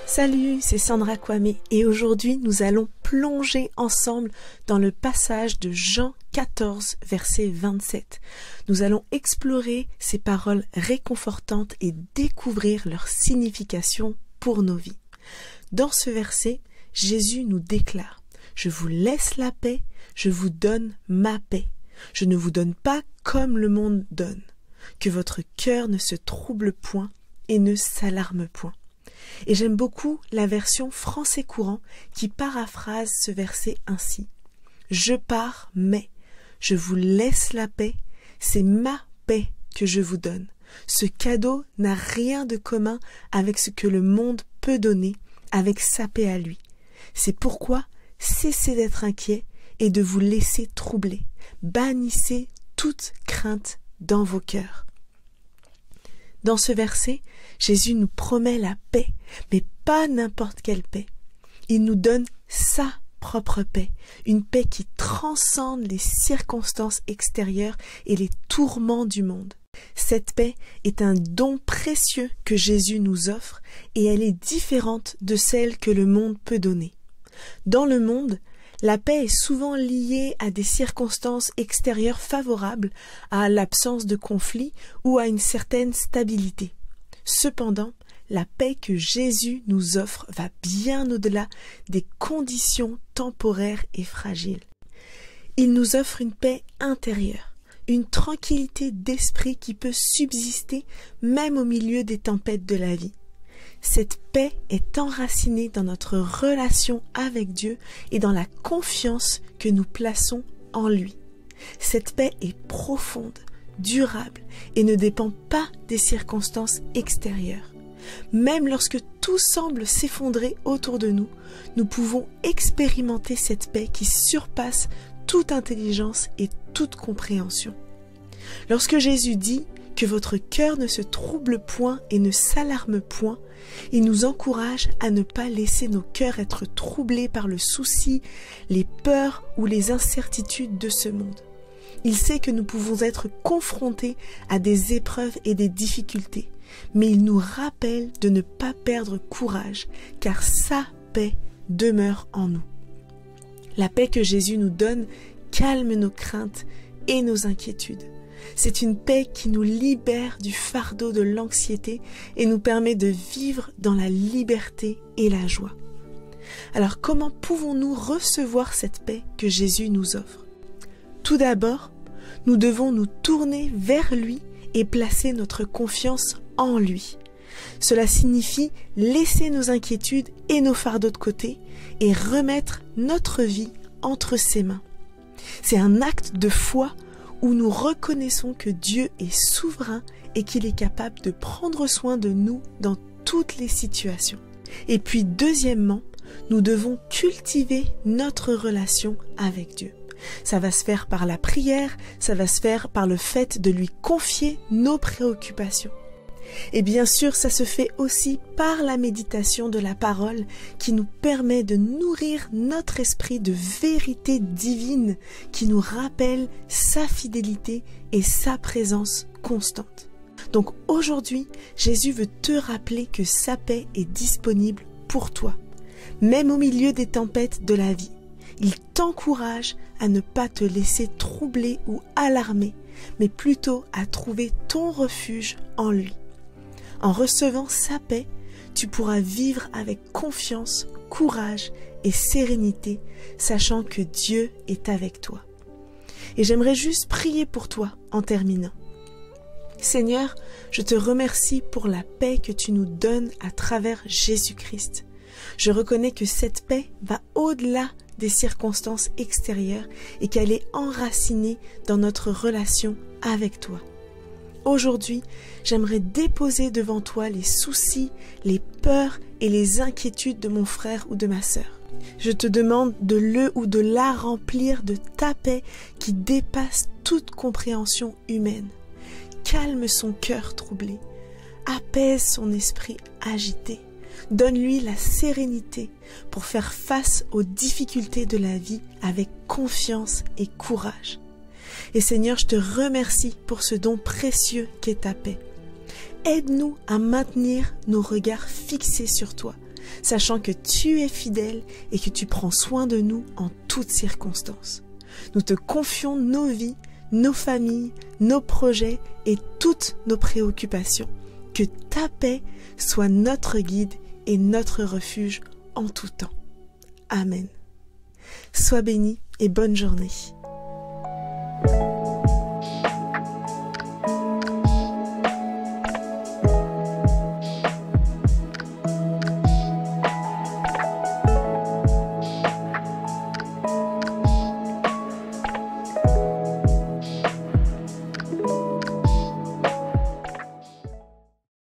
Salut, c'est Sandra Kwame et aujourd'hui nous allons plonger ensemble dans le passage de Jean 14, verset 27. Nous allons explorer ces paroles réconfortantes et découvrir leur signification pour nos vies. Dans ce verset, Jésus nous déclare « Je vous laisse la paix, je vous donne ma paix. Je ne vous donne pas comme le monde donne. Que votre cœur ne se trouble point et ne s'alarme point. » Et j'aime beaucoup la version français courant qui paraphrase ce verset ainsi. « Je pars, mais je vous laisse la paix, c'est ma paix que je vous donne. Ce cadeau n'a rien de commun avec ce que le monde peut donner, avec sa paix à lui. C'est pourquoi cessez d'être inquiets et de vous laisser troubler. Bannissez toute crainte dans vos cœurs. » Dans ce verset, Jésus nous promet la paix, mais pas n'importe quelle paix. Il nous donne sa propre paix, une paix qui transcende les circonstances extérieures et les tourments du monde. Cette paix est un don précieux que Jésus nous offre et elle est différente de celle que le monde peut donner. Dans le monde, la paix est souvent liée à des circonstances extérieures favorables, à l'absence de conflit ou à une certaine stabilité. Cependant, la paix que Jésus nous offre va bien au-delà des conditions temporaires et fragiles. Il nous offre une paix intérieure, une tranquillité d'esprit qui peut subsister même au milieu des tempêtes de la vie. Cette paix est enracinée dans notre relation avec Dieu et dans la confiance que nous plaçons en lui. Cette paix est profonde, durable et ne dépend pas des circonstances extérieures. Même lorsque tout semble s'effondrer autour de nous, nous pouvons expérimenter cette paix qui surpasse toute intelligence et toute compréhension. Lorsque Jésus dit que votre cœur ne se trouble point et ne s'alarme point, il nous encourage à ne pas laisser nos cœurs être troublés par le souci, les peurs ou les incertitudes de ce monde. Il sait que nous pouvons être confrontés à des épreuves et des difficultés, mais il nous rappelle de ne pas perdre courage, car sa paix demeure en nous. La paix que Jésus nous donne calme nos craintes et nos inquiétudes. C'est une paix qui nous libère du fardeau de l'anxiété et nous permet de vivre dans la liberté et la joie. Alors comment pouvons-nous recevoir cette paix que Jésus nous offre? Tout d'abord, nous devons nous tourner vers lui et placer notre confiance en lui. Cela signifie laisser nos inquiétudes et nos fardeaux de côté et remettre notre vie entre ses mains. C'est un acte de foi où nous reconnaissons que Dieu est souverain et qu'il est capable de prendre soin de nous dans toutes les situations. Et puis deuxièmement, nous devons cultiver notre relation avec Dieu. Ça va se faire par la prière, ça va se faire par le fait de lui confier nos préoccupations. Et bien sûr, ça se fait aussi par la méditation de la parole qui nous permet de nourrir notre esprit de vérité divine qui nous rappelle sa fidélité et sa présence constante. Donc aujourd'hui, Jésus veut te rappeler que sa paix est disponible pour toi, même au milieu des tempêtes de la vie. Il t'encourage à ne pas te laisser troubler ou alarmer, mais plutôt à trouver ton refuge en lui. En recevant sa paix, tu pourras vivre avec confiance, courage et sérénité, sachant que Dieu est avec toi. Et j'aimerais juste prier pour toi en terminant. Seigneur, je te remercie pour la paix que tu nous donnes à travers Jésus-Christ. Je reconnais que cette paix va au-delà des circonstances extérieures et qu'elle est enracinée dans notre relation avec toi. Aujourd'hui, j'aimerais déposer devant toi les soucis, les peurs et les inquiétudes de mon frère ou de ma sœur. Je te demande de le ou de la remplir de ta paix qui dépasse toute compréhension humaine. Calme son cœur troublé, apaise son esprit agité, donne-lui la sérénité pour faire face aux difficultés de la vie avec confiance et courage. Et Seigneur, je te remercie pour ce don précieux qu'est ta paix. Aide-nous à maintenir nos regards fixés sur toi, sachant que tu es fidèle et que tu prends soin de nous en toutes circonstances. Nous te confions nos vies, nos familles, nos projets et toutes nos préoccupations. Que ta paix soit notre guide et notre refuge en tout temps. Amen. Sois béni et bonne journée.